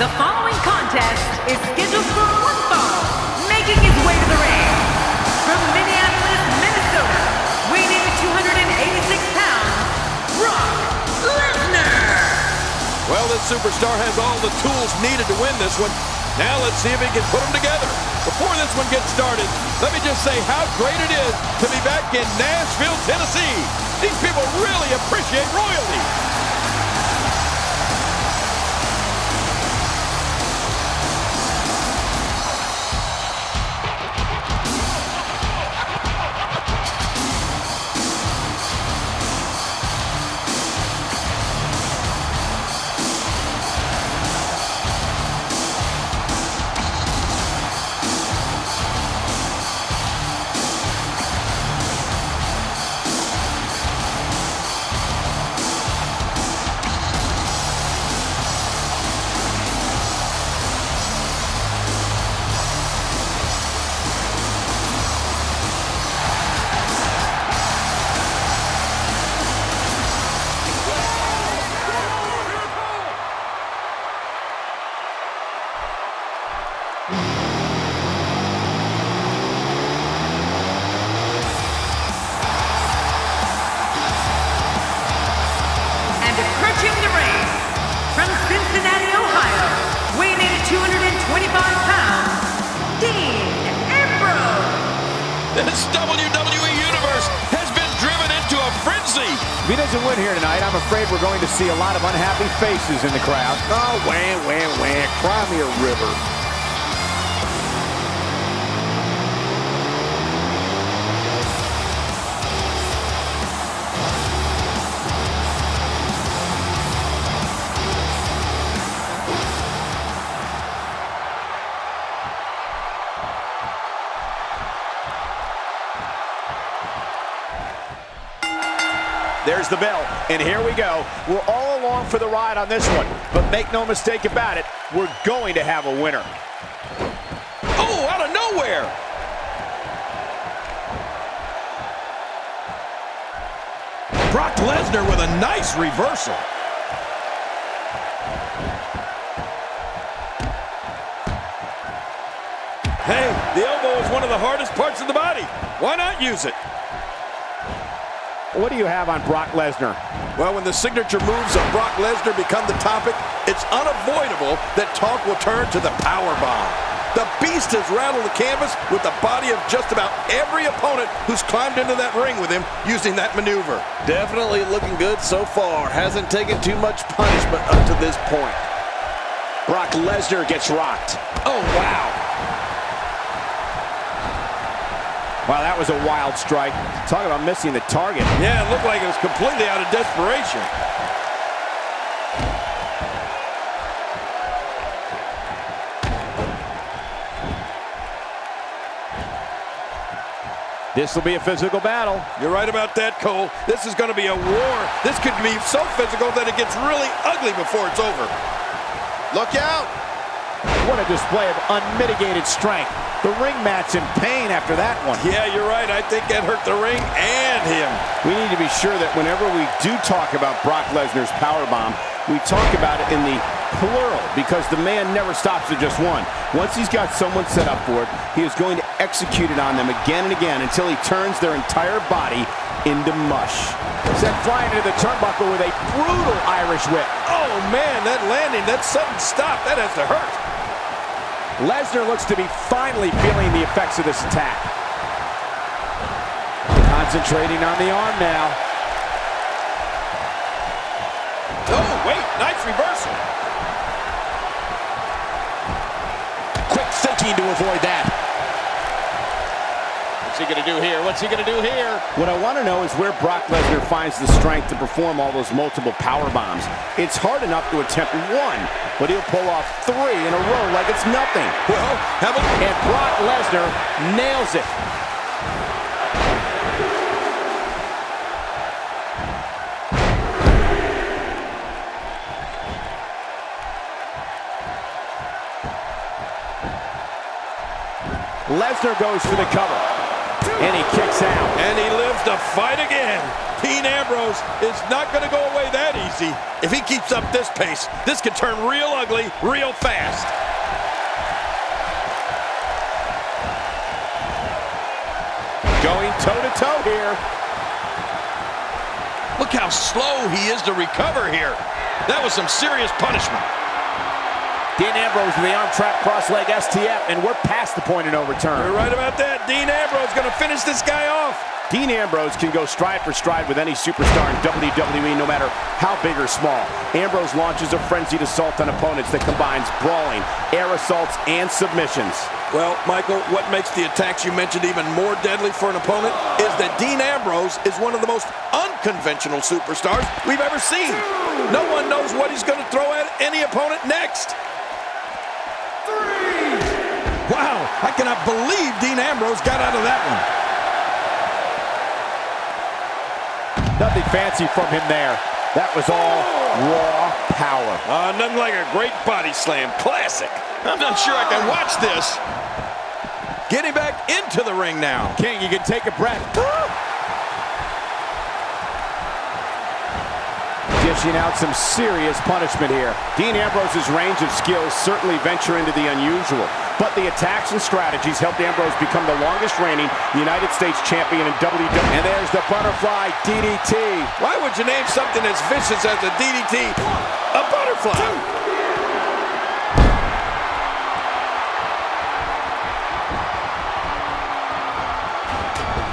The following contest is scheduled for one fall, making his way to the ring. From Minneapolis, Minnesota, weighing in at 286 pounds, Brock Lesnar. Well, this superstar has all the tools needed to win this one. Now let's see if he can put them together. Before this one gets started, let me just say how great it is to be back in Nashville, Tennessee. These people really appreciate royalty. From Cincinnati, Ohio, weighing in at 225 pounds, Ambrose. This WWE Universe has been driven into a frenzy. If he doesn't win here tonight, I'm afraid we're going to see a lot of unhappy faces in the crowd. Oh, wah. Cry me a river. There's the bell, and here we go. We're all along for the ride on this one, but make no mistake about it, we're going to have a winner. Oh, out of nowhere! Brock Lesnar with a nice reversal. Hey, the elbow is one of the hardest parts of the body. Why not use it? What do you have on Brock Lesnar? Well, when the signature moves of Brock Lesnar become the topic, it's unavoidable that talk will turn to the powerbomb. The Beast has rattled the canvas with the body of just about every opponent who's climbed into that ring with him using that maneuver. Definitely looking good so far. Hasn't taken too much punishment up to this point. Brock Lesnar gets rocked. Oh, wow. Wow, that was a wild strike. Talk about missing the target. Yeah, it looked like it was completely out of desperation. This will be a physical battle. You're right about that, Cole. This is going to be a war. This could be so physical that it gets really ugly before it's over. Look out! What a display of unmitigated strength. The ring mat's in pain after that one. Yeah, you're right. I think that hurt the ring and him. We need to be sure that whenever we do talk about Brock Lesnar's powerbomb, we talk about it in the plural, because the man never stops at just one. Once he's got someone set up for it, he is going to execute it on them again and again until he turns their entire body into mush. Sent flying into the turnbuckle with a brutal Irish whip. Oh, man, that landing, that sudden stop, that has to hurt. Lesnar looks to be finally feeling the effects of this attack. Concentrating on the arm now. Oh, wait, nice reversal. Quick thinking to avoid that. What's he going to do here? What's he going to do here? What I want to know is where Brock Lesnar finds the strength to perform all those multiple power bombs. It's hard enough to attempt one, but he'll pull off 3 in a row like it's nothing. Well, and Brock Lesnar nails it. Lesnar goes for the cover. And he kicks out. And he lives to fight again. Dean Ambrose is not going to go away that easy. If he keeps up this pace, this could turn real ugly real fast. Going toe-to-toe here. Look how slow he is to recover here. That was some serious punishment. Dean Ambrose with the on-track cross-leg STF, and we're past the point of no return. You're right about that. Dean Ambrose going to finish this guy off. Dean Ambrose can go stride for stride with any superstar in WWE, no matter how big or small. Ambrose launches a frenzied assault on opponents that combines brawling, air assaults, and submissions. Well, Michael, what makes the attacks you mentioned even more deadly for an opponent is that Dean Ambrose is one of the most unconventional superstars we've ever seen. No one knows what he's going to throw at any opponent next. Wow, I cannot believe Dean Ambrose got out of that one. Nothing fancy from him there. That was all raw power. Nothing like a great body slam. Classic. I'm not sure I can watch this. Getting back into the ring now. King, you can take a breath. Dishing out some serious punishment here. Dean Ambrose's range of skills certainly venture into the unusual, but the attacks and strategies helped Ambrose become the longest reigning United States champion in WWE. And there's the butterfly DDT. Why would you name something as vicious as a DDT a butterfly?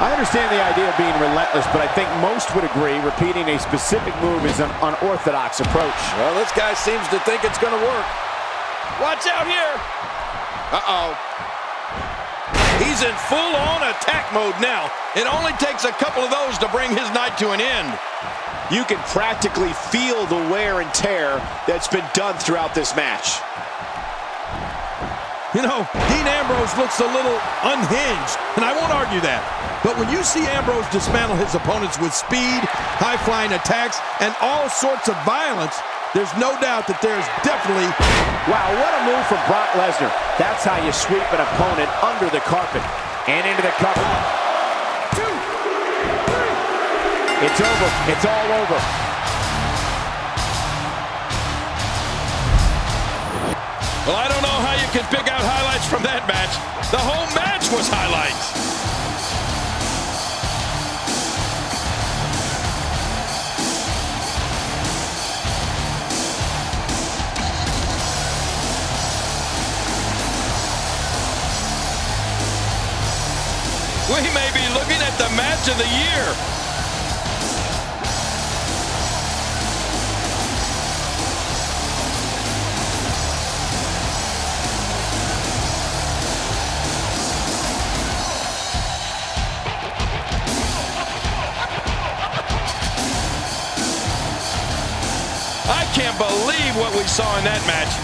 I understand the idea of being relentless, but I think most would agree repeating a specific move is an unorthodox approach. Well, this guy seems to think it's going to work. Watch out here. Uh-oh. He's in full-on attack mode now. It only takes a couple of those to bring his night to an end. You can practically feel the wear and tear that's been done throughout this match. You know, Dean Ambrose looks a little unhinged, and I won't argue that. But when you see Ambrose dismantle his opponents with speed, high-flying attacks, and all sorts of violence, there's no doubt that there's definitely... Wow, what a move from Brock Lesnar. That's how you sweep an opponent under the carpet and into the cover. 2, 3. It's over. It's all over. Well, I don't know how you can pick out highlights from that match. The whole match was highlights. We may be looking at the match of the year. I can't believe what we saw in that match.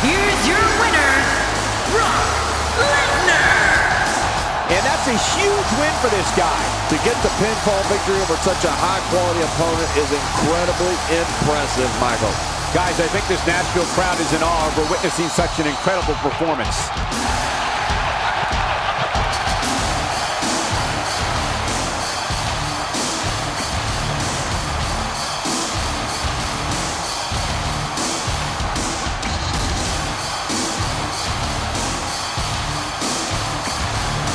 Here's your winner, Brock Lesnar. And that's a huge win for this guy. To get the pinfall victory over such a high-quality opponent is incredibly impressive, Michael. Guys, I think this Nashville crowd is in awe over witnessing such an incredible performance.